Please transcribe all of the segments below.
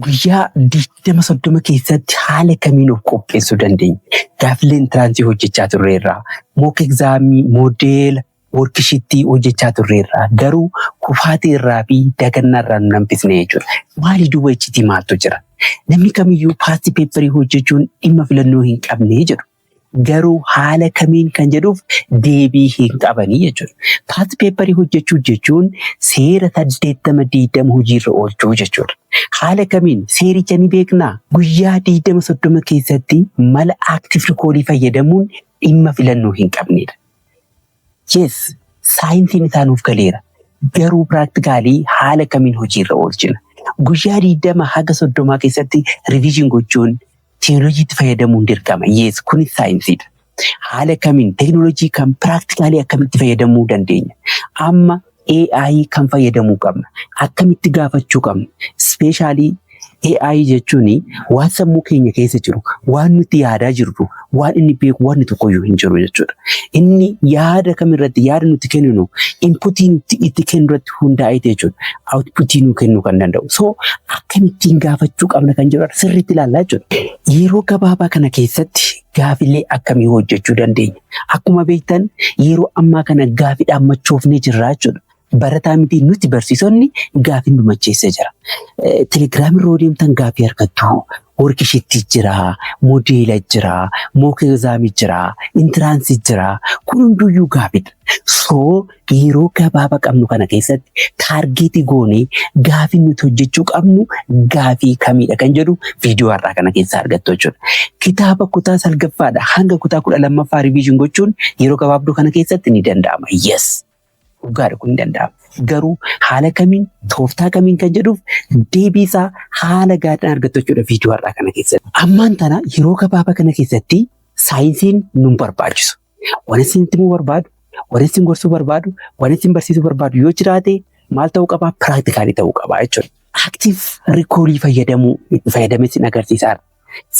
guyyaa 20-30 keessatti haala kamiin of qopheessuu dandeenya? Gaaffilee intiraansii hojjechaa turreerraa, mock exaamii, moodela, worksheetii hojjechaa turreerraa, garuu kufaatii irraa fi dagannaa irraa nu hambisne jechuudha. Maali duuba icciitii maaltu jira? Namni kamiyyuu paastii peepparii hojjechuun dhimma filannoo hin qabne jedhu. Garuu haala kamiin kan jedhuuf deebii hin qabanii jechuudha. Paastii peepparii hojjechuu jechuun seera 80-20 hojiirra oolchuu jechuudha. Haala kamiin seericha ni beeknaa? Guyyaa 20-30 keessatti mala active recall fayyadamuun dhimma filannoo hin qabnedha. Yes, saayinsiin isaa nuuf galeera. Garuu piraaktikaalii haala kamiin hojiirra oolchina? Guyyaa 20-30 keessatti riviizhin gochuun teekinooloojiitti fayyadamuun dirqama. Yes, kunis saayinsiidha. Haala kamiin teekinooloojii kan piraaktikaalii akkamitti fayyadamuu dandeenya? Amma AI kan fayyadamuu qabna. Akkamitti gaafachuu qabna? Ispeeshaalii AI jechuun waan sammuu keenya keessa jiru, waan nuti yaadaa jirru, waan inni beeku wanni tokkoyyuu hin jiru jechuudha. Inni yaada kamirratti yaada nuti kenninu inputii nuti itti kennu irratti hundaa'ee jechuudha. Outputii nu kennuu kan danda'u. So akkamittiin gaafachuu qabna kan jedhu sirriitti ilaallaa jechuudha. Yeroo gabaabaa kana keessatti gaafilee akkamii hojjechuu dandeenya? Akkuma beektan yeroo ammaa kana gaafii dhaammachoofnee jirra jechuudha. Barataa miti nuti barsiisonni gaafii nu macheessee jira. Telegiraamii irra deemtan gaafii argattu. Worksheetii jira, moodela jira, mock exaamii jira, intiraansii jira. Kun hunduyyuu gaafiidha. So yeroo gabaabaa qabnu kana keessatti taargeetii goonee gaafii nuti hojjechuu qabnu gaafii kamiidha kan jedhu viidiyoo har'aa kana keessaa argattu jechuudha. Kitaaba kutaa 9ffaadha hanga kutaa 12ffaa riviizhin gochuun yeroo gabaabduu kana keessatti ni danda'ama. Yes. Dhugaadha kun ni danda'ama. Garuu haala kamiin, tooftaa kamiin kan jedhuuf deebii isaa haala gaariidhaan argattu jechuudha viidiyoo har'aa kana keessatti. Ammaan tana yeroo gabaabaa kana keessatti saayinsiin nu barbaachisu. Waan isin itti himuu barbaadu, waan isin gorsuu barbaadu, waan isin barsiisuu barbaadu yoo jiraate maal ta'uu qabaa? Piraaktikaalii ta'uu qabaa jechuudha. Active recall fayyadamee isin agarsiisa.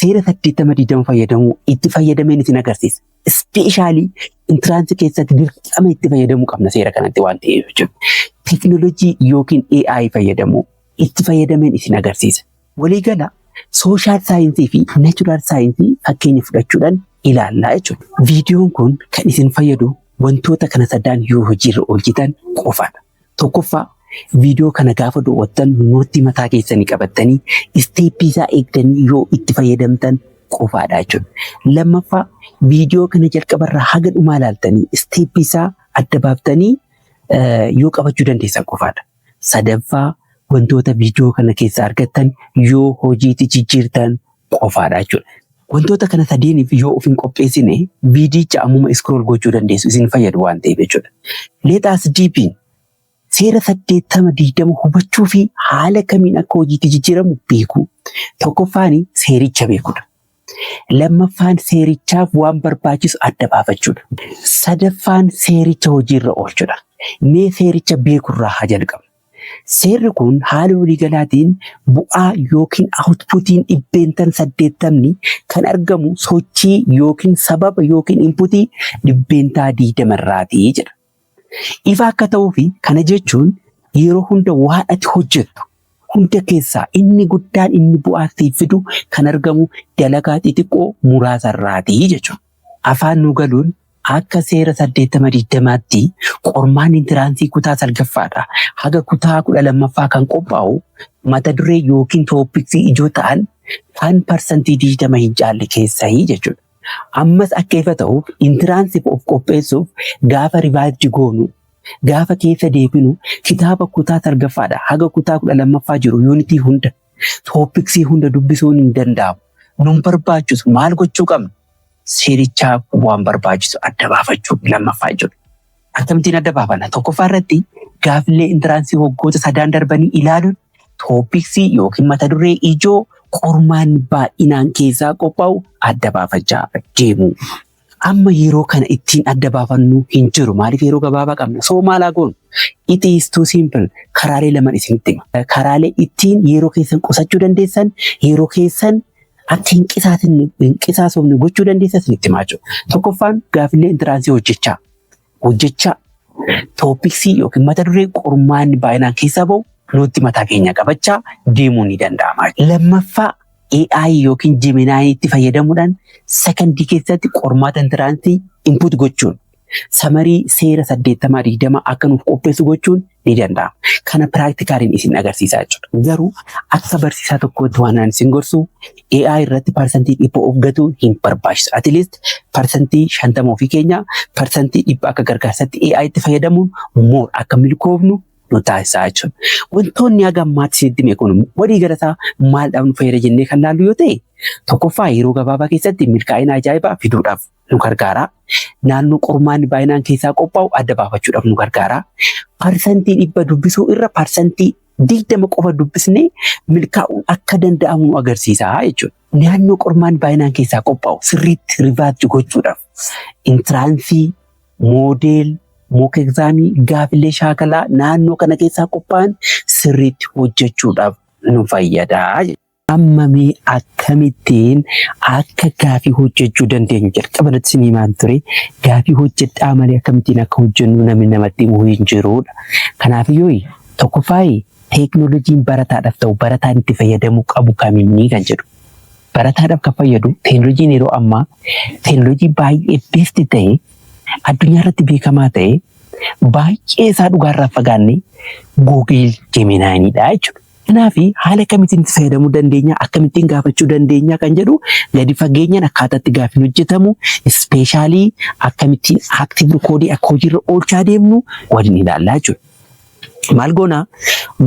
Seera 80-20 fayyadamuu itti fayyadameen isin agarsiisa. Ispeeshaalii intiraansii keessatti dirqama itti fayyadamuu qabna seera kanatti waan ta'eef jechuudha. Teekinooloojii yookiin AI fayyadamuu itti fayyadameen isin agarsiisa. Waliigala sooshaal saayinsii fi naachuraal saayinsii fakkeenya fudhachuudhaan ilaallaa jechuudha. Viidiyoon kun kan isin fayyadu wantoota kana sadaan yoo hojiirra oolchitan qofaadha. Tokkoffaa viidiyoo kana gaafa daawwattan nootii mataa keessanii qabattanii isteeppii isaa eegdanii yoo itti fayyadamtan qofaadha jechuudha. Lammaffaa viidiyoo kana jalqabarraa haga dhumaa ilaaltanii isteeppii isaa adda baaftanii yoo qabachuu dandeessan qofaadha. Sadaffaa wantoota viidiyoo kana keessaa argattan yoo hojiitti jijjiirtan qofaadha jechuudha. Wantoota kana sadeeniif yoo of hin qopheessine viidiyicha ammuma iskrool gochuu dandeessu isin fayyadu waan ta'eef jechuudha. Leexaas diipiin seera 80-20 hubachuu fi haala kamiin akka hojiitti jijjiiramu beekuu. Tokkoffaan seericha beekuudha. Lammaffaan seerichaaf waan barbaachisu adda baafachuudha. Sadaffaan seericha hojiirra oolchuudha. Mee seericha beekurraa haa jalqabnu. Seerri kun haala waliigalaatiin bu'aa yookiin outputiin 80 kan argamu sochii yookiin sababa yookiin inputii 20 irraatii jedha. Ifa akka ta'uu fi kana jechuun yeroo hunda waan ati hojjettu hunda keessaa inni guddaan inni bu'aa siif fidu kan argamu dalagaa xixiqqoo muraasa irraatii jechuudha. Afaan nu galuun akka seera 80-20tti qormaan intiraansii kutaa 9ffaadha haga kutaa 12ffaa kan qophaa'u mata duree yookiin tooppiksii ijoo ta'an kan parsantii 20 hin caalle keessaa jechuudha. Ammas akka ifa ta'uuf intiraansiif of qopheessuuf gaafa rivaayivdi goonu gaafa keessa deebinu kitaaba kutaa 9ffaadha haga kutaa 12ffaa jiru yuunitii hunda tooppiksii hunda dubbisuun hin danda'amu. Nun barbaachisu maal gochuu qabna? Seerichaaf waan barbaachisu adda baafachuu lammaffaa jechuudha. Akkamittiin adda baafanna? Tokkoffaa irratti gaafilee intiraansii waggoota 3 darbanii ilaaluun tooppiksii yookiin mata duree ijoo qormaan baay'inaan keessaa qophaa'u adda baafachaa deemu. Amma yeroo kana ittiin adda baafannu hin jiru. Maaliif yeroo gabaabaa qabna? So maalaa goonu? It is too simple. Karaalee lama isinitti hima. Karaalee ittiin yeroo keessan qusachuu dandeessan, yeroo keessan akka hin qisaasofne gochuu dandeessan isinitti himaa jiru. Tokkoffaan gaafilee intiraansii hojjechaa tooppiksii yookiin mata duree qormaan baay'inaan keessaa bahu nuti mataa keenya qabachaa deemuu ni danda'ama. Lammaffaa AI yookiin Gemini itti fayyadamuudhaan sekondii keessatti qormaata intiraansii input gochuun samarii seera 80-20 akka nuuf qopheessu gochuun ni danda'ama. Kana piraktikaaliin isin agarsiisaa jechuudha. Garuu akka barsiisaa tokkootti waan isin gorsu AI irratti parsantii 100 of gatu hin barbaachisu. At least parsantii 50 ofii keenya parsantii 100 akka gargaarsaatti AI itti fayyadamuun more akka milkoofnu nu taasisaa jechuudha. Wantoonni haga ammaatti sitti meeqoon walii galataa maaldhaaf nu fayyada jennee kan laallu yoo ta'e tokkoffaa yeroo gabaabaa keessatti milkaa'ina ajaa'ibaa fiduudhaaf nu gargaara. Naannoo qormaanni baay'inaan keessaa qophaa'u adda baafachuudhaaf nu gargaara. Parsantii 100 dubbisuu irra parsantii 20 qofa dubbisnee milkaa'uun akka danda'amu nu agarsiisa jechuudha. Naannoo qormaanni baay'inaan keessaa qophaa'u sirriitti rivaayizii gochuudhaaf intiraansii, moodeel, mock exaamii, gaafilee shaakalaa naannoo kana keessaa qophaa'an sirriitti hojjechuudhaaf nu fayyada. Ammamii akkamittiin akka gaafii hojjechuu dandeenyu jalqabarratti isin himaan ture. Gaafii hojjedhaa malee akkamittiin akka hojjennu namni namatti himuu hin jirudha. Kanaafiyyuu tokkoffaa teeknooloojiin barataadhaaf ta'u barataan itti fayyadamuu qabu kamiinii kan jedhu. Barataadhaaf kan fayyadu teeknooloojiin yeroo ammaa teeknooloojii baay'ee beekti ta'e addunyaa irratti beekamaa ta'e baay'ee isaa dhugaarraa fagaanne Google Gemini'dha jechuudha. Kanaafi haala kamittiin itti fayyadamuu dandeenya, akkamittiin gaafachuu dandeenya kan jedhu gadi fageenyaan akkaataatti gaafiin hojjetamu, ispeeshaalii akkamittiin active recordii akka hojiirra oolchaa deemnu waliin ilaallaa jechuudha. Maal goona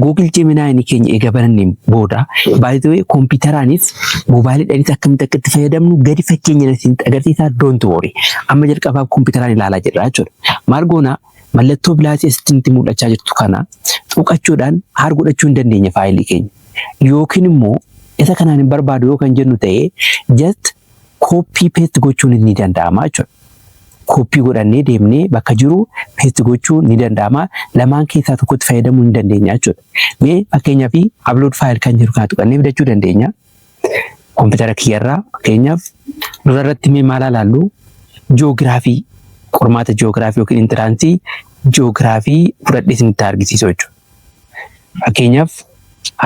Google Gemini keenya eega baranneen booda by the way kompiitaraanis moobaayiliidhaanis akkamitti akka itti fayyadamnu gadi fageenyaan isin agarsiisaa don't worry. Amma jalqabaaf kompiitaraan ilaalaa jirra jechuudha. Maal goona mallattoo bilaasii asitti mul'achaa jirtu kana tuqachuudhaan har godhachuu hin dandeenya faayilii keenya. Yookiin immoo isa kanaan hin barbaadu yoo kan jennu ta'e just copy paste gochuun ni danda'ama jechuudha. Copy godhannee deemnee bakka jiru paste gochuun ni danda'ama. Lamaan keessaa tokkotti fayyadamuu hin dandeenya jechuudha. Mee fakkeenyaaf upload file kan jiru kana tuqannee fidachuu dandeenya. Kompiitara kiyyarraa fakkeenyaaf durarratti mee maal ilaallu ji'oogiraafii qormaata ji'oogiraafii yookiin intiraansii ji'oogiraafii fudhadhee isinitti argisiisu jechuudha. Fakkeenyaaf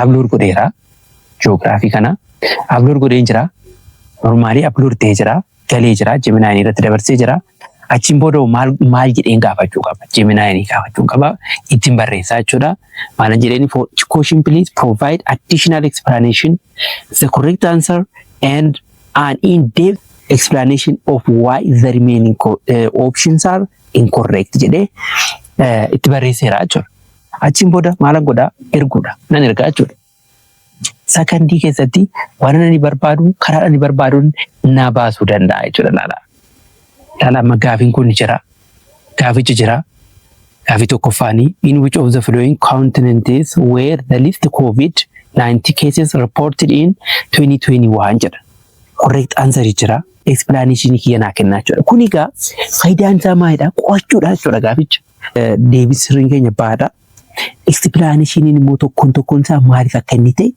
upload godheera ji'oogiraafii kana upload godheen jira. Normaalii upload ta'ee jira. Galee jira. Gemini irratti dabarsee jira. Achiin booda maal jedheen gaafachuu qaba. Gemini gaafachuu qaba. Ittiin barreessaa jechuudha. Maal jedheen for question please provide additional explanation the correct answer and an in-depth explanation of why the remaining options are incorrect jedhee itti barreesseera jechuudha. Achiin booda maal godhaa erguudha. Nan ergaa jechuudha. Sakandii keessatti waan ani barbaadu karaa ani barbaaduun na baasuu danda'a jechuudha laala. Laala amma gaafiin kun jira. Gaafichi jira. Gaafii tokkoffaanii in which of the following continents were the least COVID-19 cases reported in 2021 jedha. Correct answer jira. Explanation kiyya naa kennaa jechuudha. Kun egaa faayidaan isaa maalidha? Qo'achuudha jechuudha gaaficha. Deebisriin keenya baadha. Explanation immoo tokkoon isaa maaliif akka inni ta'e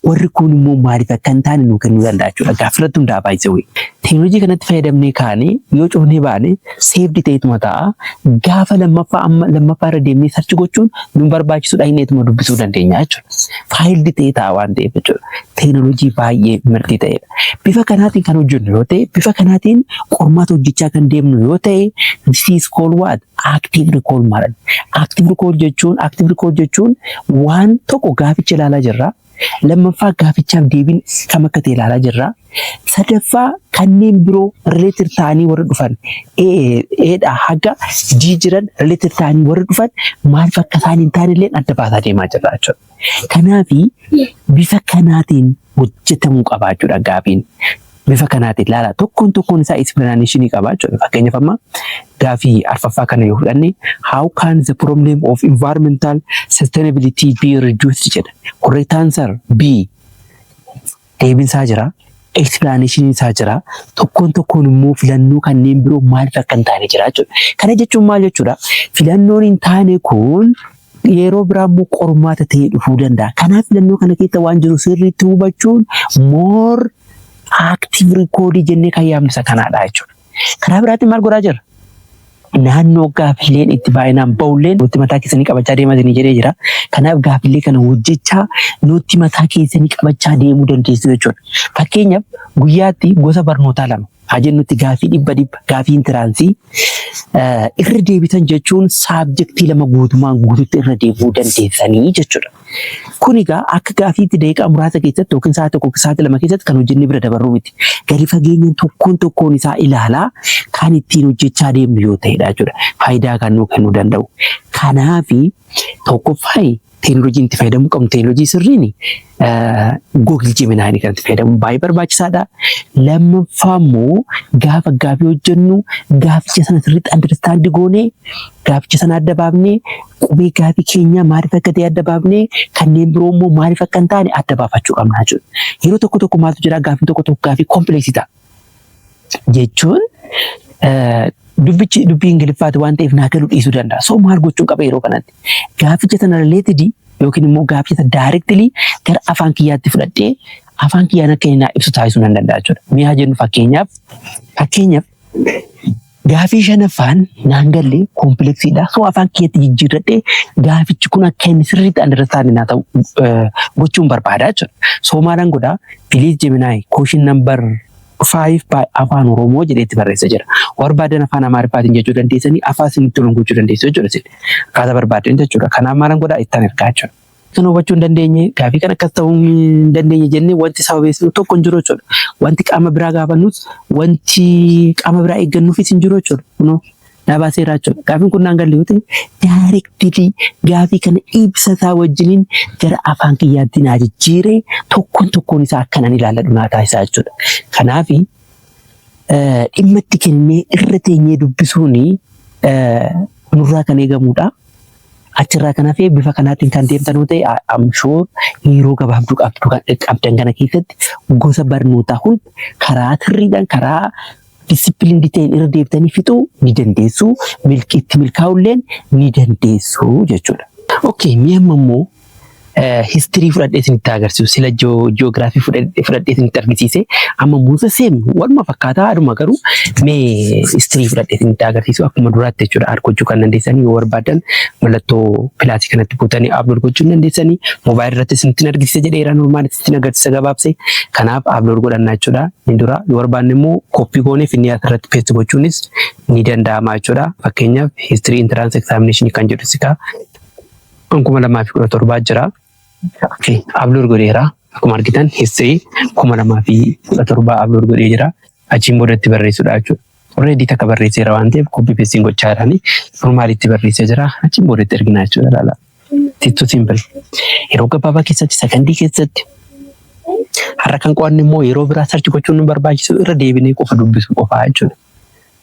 warri kun immoo maaliif akka hin taane nu kennuu danda'a jechuudha. Gaafirratti hundaa baay'isee wayi. Teeknooloojii kanatti fayyadamnee kaanee yoo cufnee baane seefdi ta'etuma ta'a. Gaafa lammaffaa irra deemnee sarchi gochuun nu barbaachisuudha inneetuma dubbisuu dandeenya jechuudha. Faayildi ta'ee ta'a waan ta'eef jechuudha. Teeknooloojii baay'ee mirtii ta'edha. Bifa kanaatiin kan hojjennu yoo ta'e, bifa kanaatiin qormaata hojjechaa kan deemnu yoo ta'e, this is called what? Active recall maal? Active recall jechuun waan tokko gaaficha ilaalaa jirra. Lammaffaa gaafichaaf deebiin kam akka ta'e ilaalaa jirra. Sadaffaa kanneen biroo related ta'anii warra dhufan eedha haga jiran related ta'anii warra dhufan maaliif akka isaan hin taane illee adda baasaa deemaa jirra jechuudha. Kanaafi bifa kanaatiin hojjetamuu qaba jechuudha gaafiin. Bifa kanaatiin laala tokkoon isaa explanation qaba jechuudha. Fakkeenyaaf amma gaafii arfaffaa kana yoo fudhanne how can the problem of environmental sustainability be reduced jedha. Correct answer B. Deebiin isaa jira. Explanation isaa jira. Tokkoon immoo filannoo kanneen biroo maaliif akka hin taane jira jechuudha. Kana jechuun maal jechuudha? Filannoon hin taane kun yeroo biraa immoo qormaata ta'ee dhufuu danda'a. Kanaaf filannoo kana keessa waan jiru sirriitti hubachuun more active recordii jennee kan yaamnu isa kanaadha jechuudha. Karaa biraatiin maal godhaa jira? naannoo gaaffileen itti baay'inaan ba'ulleen nutti mataa keessanii qabachaa deematanii jedhee jira. Kanaaf gaaffilee kana hojjechaa nutti mataa keessanii qabachaa deemuu dandeessu jechuudha. Fakkeenyaaf guyyaatti gosa barnootaa 2 haa jennutti gaaffii 100 gaaffii intiraansii irra deebitan jechuun saabjektii 2 guutumaan guututti irra deebuu dandeessanii jechuudha. Kun egaa akka gaaffiitti daqiiqaa muraasa keessatti yookiin sa'aatii 1 sa'aatii 2 keessatti kan hojjennee bira dabarruu miti. Gadi fageenyaan tokkoon isaa ilaalaa kan ittiin hojjechaa deemnu yoo ta'edha jechuudha. Faayidaa kan nuu kennuu danda'u. Kanaafi tokkoffaa teekinooloojii itti fayyadamuu qabnu teekinooloojii sirriin Google Gemini kan itti fayyadamu baay'ee barbaachisaadha. Lammaffaa immoo gaafa gaaffii hojjennu gaafficha sana sirriitti understand goonee gaafficha sana adda baafnee qubee gaaffii keenya maaliif akka ta'e adda baafnee kanneen biroo immoo maaliif akka hin taane adda baafachuu qabna jechuudha. Yeroo tokko maaltu jira gaaffiin tokko gaaffii kompleksii ta'a. Jechuun dubbii Ingiliffaati waan ta'eef naa galuu dhiisuu danda'a. So maal gochuun qaba yeroo kanatti? Gaafficha sana related yookiin immoo gaafficha directly gara afaan kiyyaatti fudhadhee afaan kiyyaan akka inni ibsu taasisuu nan danda'a jechuudha. Mee haa jennu fakkeenyaaf gaaffii 5ffaan naan galle kompleksiidha. So afaan kiyyatti jijjiirradhee gaaffichi kun akka inni sirriitti understand naa ta'u gochuun barbaada jechuudha. So maalan godhaa? Please Gemini question number 5 by afaan Oromoo jedheetti barreessa jira. Barbaadan afaan Amaariffaatiin jechuu dandeessanii afaan isinitti tolu gochuu dandeessu jechuudha. Akkaataa barbaadan jechuudha. Kanaaf maalan godhaa ittaan ergaa jechuudha. Kan hubachuu hin dandeenye gaaffii kan akkas ta'uu hin dandeenye jennee wanti sababeessinu tokko hin jiru jechuudha. Wanti qaama biraa gaafannus wanti qaama biraa eeggannuufis hin jiru jechuudha. Kunoo dhaabaa seeraa jechuudha. Gaaffiin kun naan galle yoo ta'e directly gaaffii kana ibsataa wajjiniin gara afaan kiyyaatti naa jijjiiree tokkoon isaa akkanaan ilaaladhu naa taasisaa jechuudha. Kanaaf dhimma itti kennee irra teenyee dubbisuun nurraa kan eegamudha. Achirraa kan hafee bifa kanaatiin kan deemtan yoo ta'e I'm sure yeroo gabaabduu qabdan kana keessatti gosa barnootaa hunda karaa sirriidhaan karaa disipiliinii ta'een irra deebitanii fixuu ni dandeessu. Itti milkaa'ulleen ni dandeessu jechuudha. Okay, mi'a immoo history fudhadhee isinitti agarsiisu. Sila ji'oogiraafii fudhadhee isinitti argisiise. Amma muusa seem waluma fakkaataa aduma garuu mee history fudhadhee isinitti agarsiisu akkuma duraatti jechuudha. Argochuu kan dandeessanii yoo barbaadan mallattoo pilaasii kanatti buutanii upload gochuu dandeessanii. Moobaayilii irratti isinitti agarsiisa jedheera normaalitti isinitti agarsiisa gabaabse. Kanaaf upload godhannaa jechuudha. Inni dura yoo barbaanne immoo koppii goonee finni asirratti paste gochuunis ni danda'ama jechuudha. Fakkeenyaaf history entrance examination kan jedhu sikaa 2017 jira. Upload godheera. Akkuma argitan history 2017 upload godhee jira. Achiin boodatti barreessuudha jechuudha. Already takka barreesseera waan ta'eef copy paste gochaa jiranii normaalitti barreessee jira. Achiin boodatti argina jechuudha laala. Too simple. Yeroo gabaabaa keessatti sakandii keessatti har'a kan qo'anne immoo yeroo biraa search gochuun nu barbaachisu irra deebinee qofa dubbisuu qofaa jechuudha.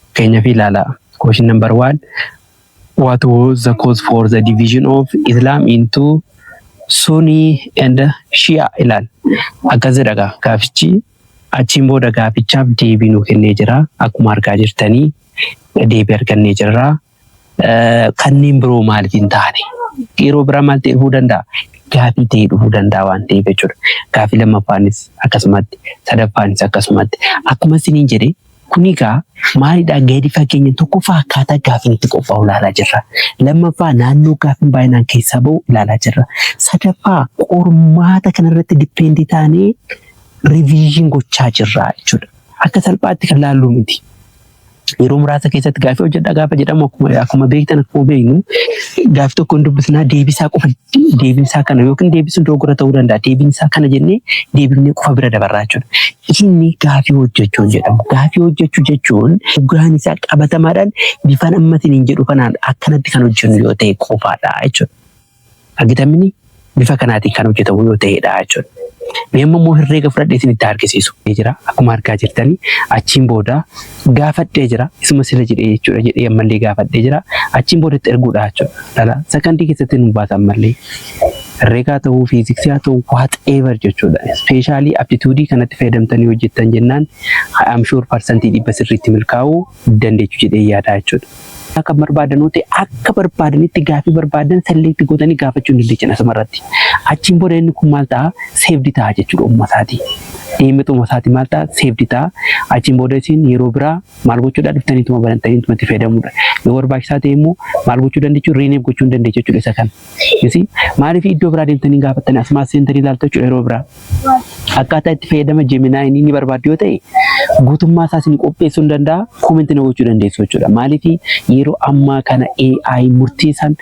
Fakkeenyaaf ilaala. Question number 1. What was the cause for the division of Islam into Sunni and Shia ilaal. Akkas jedha gaafichi achiin booda gaafichaaf deebii nu kennee jira. Akkuma argaa jirtanii deebii argannee jirra. Kanneen biroo maaliif hin taane? Yeroo biraa maal ta'e dhufuu danda'a? Gaaffii ta'e dhufuu danda'a waan ta'eef jechuudha. Gaaffii lammaffaanis akkasumatti, sadaffaanis akkasumatti. Akkuma isiniin jedhee kun egaa maalidhaa gadi fageenya tokkoffaa akkaataa gaaffiin itti qophaa'u ilaalaa jirra. Lammaffaa naannoo gaaffiin baay'inaan keessaa ba'u ilaalaa jirra. Sadaffaa qormaata kanarratti dipeendii taanee riviizhin gochaa jirra jechuudha. Akka salphaatti kan laallu miti. Yeroo muraasa keessatti gaaffii hojjedha gaafa jedhamu akkuma beektan akkuma beeknu gaaffii tokko hin dubbisnaa deebisaa qofa deebisaa kana yookiin deebisuun dogoggora ta'uu danda'a. Deebisaa kana jennee deebifnee qofa bira dabarraa jechuudha. Inni gaaffii hojjechuu jedhamu. Gaaffii hojjechuu jechuun dhugaan isaa qabatamaadhaan bifaan ammatiin hin jedhu kanaan akkanatti kan hojjennu yoo ta'e qofaadha jechuudha. Argitamni bifa kanaatiin kan hojjetamu yoo ta'edha jechuudha. Mee immoo herreega fudhadhee isinitti agarsiisu jira. Akkuma argaa jirtanii achiin booda gaafadhee jira. Isuma sila jedhee jechuudha jedhee ammallee gaafadhee jira. Achiin boodatti erguudha jechuudha. Dhala sakandii keessatti nu baasa ammallee. Herreegaa ta'uu fiiziksii haa ta'uu whatever jechuudha. Ispeeshaalii aptituudii kanatti fayyadamtanii hojjettan jennaan I am sure percentii 100 milkaa'uu dandeechuu jedhee yaada jechuudha. akka barbaadan ta'e akka barbaadanitti gaafii barbaadan select gootanii gaafachuu ni dandeenya asirratti. Achiin booda inni kun maal ta'a? Saved ta'a jechuudha uummataati. Dhimmituma isaati maal ta'a? Saved ta'a. Achiin booda isin yeroo biraa maal gochuudha? Dhiftaniituma banataniituma itti fayyadamuudha. Yoo barbaachisaa ta'e immoo maal gochuu dandeechu? Rename gochuu dandeechu jechuudha isa kana. Yesi maaliif iddoo biraa deemtanii gaafatanii asumaa seentanii ilaaltu jechuudha yeroo biraa. Akkaataa itti fayyadama Gemini inni barbaadu yoo ta'e guutummaa isaa isin qopheessuu hin danda'a. Comment na gochuu dandeessu jechuudha. Maaliif yeroo ammaa kana AI murteessan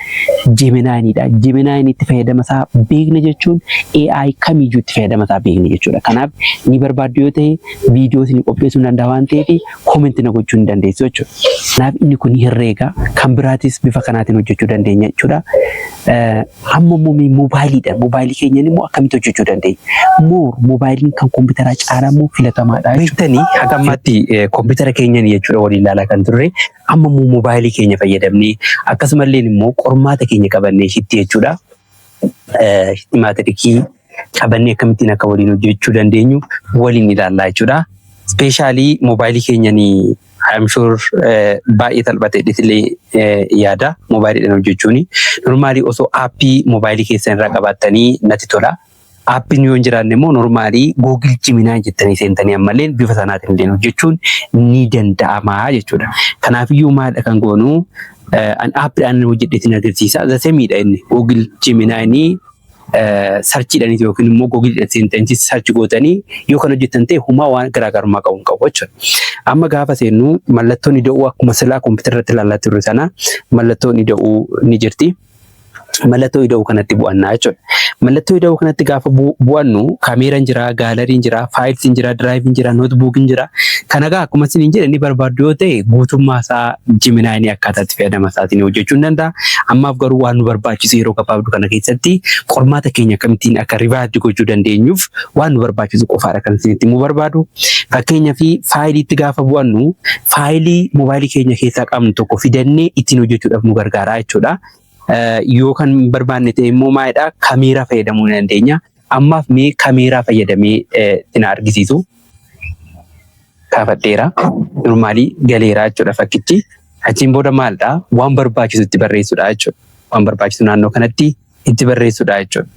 Gemini dha. Gemini itti fayyadama isaa beekna jechuun AI kamiyyuu itti fayyadama isaa beekna jechuudha. Kanaaf ni barbaadu yoo ta'e viidiyoo isin qopheessuu hin danda'a waan ta'eef comment na gochuu hin dandeessu jechuudha. Kanaaf inni kun herreega kan biraatis bifa kanaatiin hojjechuu dandeenya jechuudha. Amma moobaayiliidhaan moobaayilii keenyan immoo akkamitti hojjechuu dandeenya? Moobaayiliin kan kompiitaraa caalaa immoo filatamaadha jechuudha. Beektanii haga ammaatti kompiitara keenyan jechuudha waliin ilaalaa kan turre amma moobaayilii keenya fayyadamnee akkasumallee immoo qormaata keenya qabannee hitti jechuudha. Hitti maatirikii qabannee akkamittiin akka waliin hojjechuu dandeenyu waliin ilaallaa jechuudha. Speeshaalii moobaayilii keenyanii I'm sure baay'ee salphatee dhisilee yaada moobaayiliidhaan hojjechuuni. Normaalii osoo aappii moobaayilii keessan irraa qabaattanii natti tola. Aappiin yoo hin jiraanne immoo normaalii Google Gemini jettanii seentanii ammallee bifa sanaatiin illee hojjechuun ni danda'ama jechuudha. Kanaafiyyuu maalidha kan goonu aappiidhaan hojjedheetiin agarsiisa. Zasemiidha inni Google Gemini sarchiidhaaniiti yookiin immoo Google seentanii sarchi gootanii yoo kan hojjettan ta'e humaa waan garaagarummaa qabu jechuudha. Amma gaafa seennu mallattoon ida'uu akkuma silaa kompiitara irratti ilaalaa turre sana mallattoon ida'uu ni jirti. Mallattoo ida'uu kanatti bu'annaa jechuudha. Mallattoo ida'uu kanatti gaafa bu'annu kaameeraan jira, gaalariin jira, faayilsiin jira, diraayiviin jira, nootbuukiin jira. Kan egaa akkuma isiniin jedhe inni barbaadu yoo ta'e guutummaa isaa Gemini akkaataa itti fayyadama isaatiin hojjechuu ni danda'a. Ammaaf garuu waan nu barbaachisu yeroo gabaabduu kana keessatti qormaata keenya akkamittiin akka rivaayivii gochuu dandeenyuuf waan nu barbaachisu qofaadha kan isinitti immoo barbaadu. Fakkeenyaaf faayiliitti gaafa bu'annu faayilii moobaayilii keenya keessaa qabnu tokko fidannee ittiin hojjechuudhaaf nu gargaara jechuudha. Yoo kan barbaanne ta'e immoo maalidha? Kaameeraa fayyadamuu ni dandeenya. Ammaaf mee kaameeraa fayyadamee itti agarsiisu. Kaafadheera. Normaalii galeeraa jechuudha fakkichi. Achiin booda maalidha? Waan barbaachisu itti barreessuudha jechuudha. Waan barbaachisu naannoo kanatti itti barreessuudha jechuudha.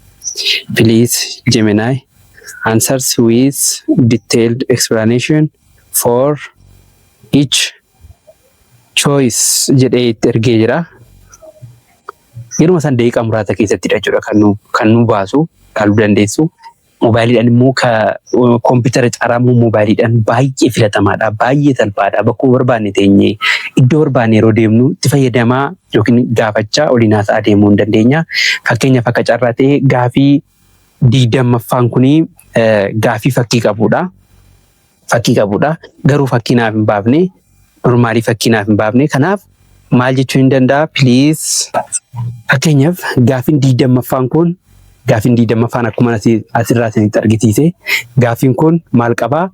Please Gemini answers with detailed explanation for each choice jedhee itti ergee jira. Yeruma san daqiiqaa muraasa keessattidha jechuudha kan nu baasu ilaaluu dandeessu. Moobaayiliidhaan immoo kompiitara caalaa moobaayiliidhaan baay'ee filatamaadha, baay'ee salphaadha. Bakkuma barbaanne teenyee iddoo barbaanne yeroo deemnu itti fayyadamaa yookiin gaafachaa oliin haasa'aa deemuu ni dandeenya. Fakkeenyaaf akka carraa ta'e gaafii 20ffaan kuni gaafii fakkii qabudha. Fakkii qabudha. Garuu fakkii naaf hin baafne, normaalii fakkii naaf hin baafne. Kanaaf maal jechuun ni danda'a? Please fakkeenyaaf gaafiin 20ffaan kun gaafiin 20ffaan akkuma asirraa isinitti argisiise gaafiin kun maal qabaa?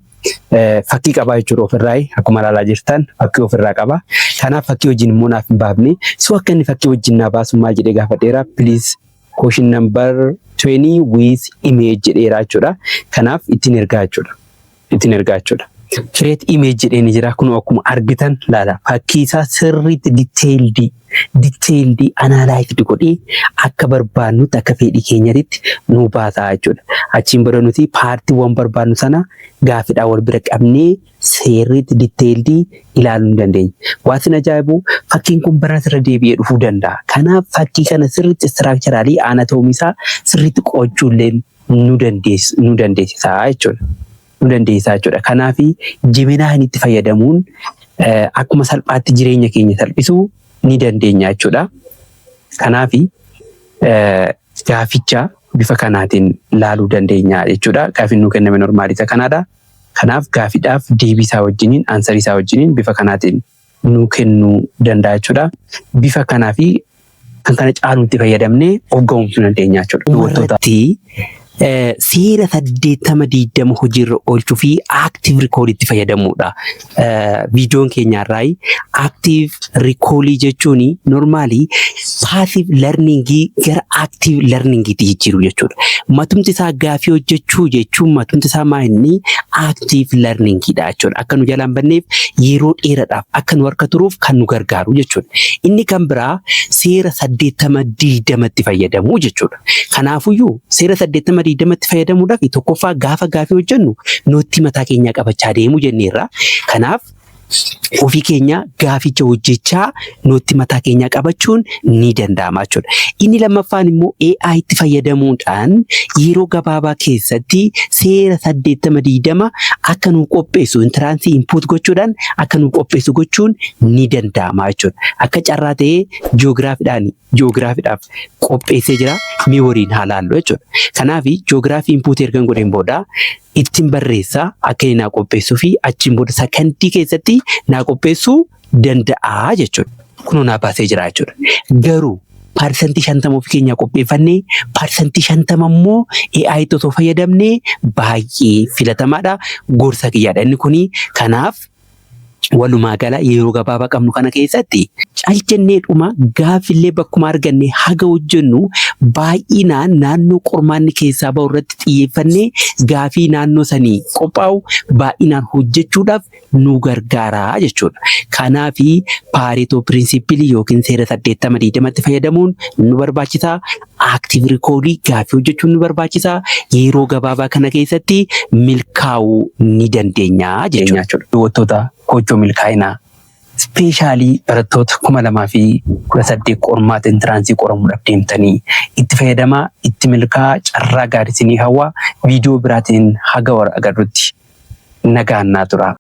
Fakkii qabaa jechuudha ofirraa akkuma ilaalaa jirtan fakkii ofirraa qaba. Kanaaf fakkii wajjin immoo naaf hin baafne. So akka inni fakkii wajjin naa baasu maal jedhee gaafadheera? Please question number 20 with image jedheera jechuudha. Kanaaf ittiin ergaa jechuudha. Ittiin ergaa jechuudha. Create image jedhee ni jira. Kun akkuma argitan laala. Fakkii isaa sirriitti detailed analyzed godhee akka barbaannutti akka fedhii keenyatti nu baasaa jechuudha. Achiin booda nuti paartiiwwan barbaannu sana gaafiidhaan wal bira qabnee sirriitti detailed ilaaluu ni dandeenya. Waan ajaa'ibu fakkiin kun barreessirra deebi'ee dhufuu danda'a. Kanaaf fakkii kana sirriitti structurally anatoomii isaa sirriitti qo'achuu illee nu dandeessisaa jechuudha. Nu dandeessisaa jechuudha. Kanaaf Gemini itti fayyadamuun akkuma salphaatti jireenya keenya salphisuu ni dandeenya jechuudha. Kanaaf gaaficha bifa kanaatiin laaluu dandeenya jechuudha. Gaafiin nu kenname normaalii isa kanaadha. Kanaaf gaafiidhaaf deebii isaa wajjiniin aansarii isaa wajjiniin bifa kanaatiin nu kennuu danda'a jechuudha. Bifa kanaa fi kan kana caaluutti fayyadamnee of ga'uumsuu dandeenya jechuudha. Dubartootatti seera 820 hojiirra oolchuu fi active recall itti fayyadamuudha. Viidiyoon keenyarraa active recall jechuun normally passive learning gara active learning jijjiiruu jechuudha. Matumti isaa gaafii hojjechuu jechuun matumti isaa maa'inni active learning dha jechuudha. Akka nu jalaan banneef yeroo dheeraadhaaf akka nu harka turuuf kan nu gargaaru jechuudha. Inni kan biraa seera 820 itti fayyadamuu jechuudha. Kanaafuyyuu seera 820 itti fayyadamuudhaaf tokkoffaa gaafa gaafii hojjennu nootti mataa keenya qabachaa deemuu jenneerra. Kanaaf ofii keenya gaaficha hojjechaa nootti mataa keenya qabachuun ni danda'ama jechuudha. Inni lammaffaan immoo AI itti fayyadamuudhaan yeroo gabaabaa keessatti seera 820 akka nu qopheessu intiraansii input gochuudhaan akka nu qopheessu gochuun ni danda'ama jechuudha. Akka carraa ta'ee ji'oogiraafiidhaaf qopheessee jira mee waliin haa laallu jechuudha. Kanaaf ji'oogiraafii input ergan godheen booda ittiin barreessaa akka inni naa qopheessuu fi achiin booda sakandii keessatti naa qopheessuu danda'a jechuudha. Kunoo naa baasee jira jechuudha. Garuu parsantii 50 ofii keenya qopheeffannee parsantii 50 immoo AI otoo fayyadamnee baay'ee filatamaadha. Gorsa kiyyaadha inni kuni. Kanaaf walumaa gala yeroo gabaabaa qabnu kana keessatti caljenneedhuma gaafillee bakkuma arganne haga hojjennu baay'inaan naannoo qormaanni keessaa ba'u irratti xiyyeeffannee gaafii naannoo sanii qophaa'u baay'inaan hojjechuudhaaf nu gargaara jechuudha. Kanaaf Pareto Principle yookiin seera 820 itti fayyadamuun nu barbaachisa. Active recall gaafii hojjechuun nu barbaachisa. Yeroo gabaabaa kana keessatti milkaa'uu ni dandeenya jechuudha. Hojjoo milkaa'inaa ispeeshaalii barattoota 2018 qormaata intiraansii qoramuudhaaf deemtanii itti fayyadamaa, itti milkaa'aa, carraa gaarii isinii hawwaa. Viidiyoo biraatiin haga wal agarrutti nagaan naa tura.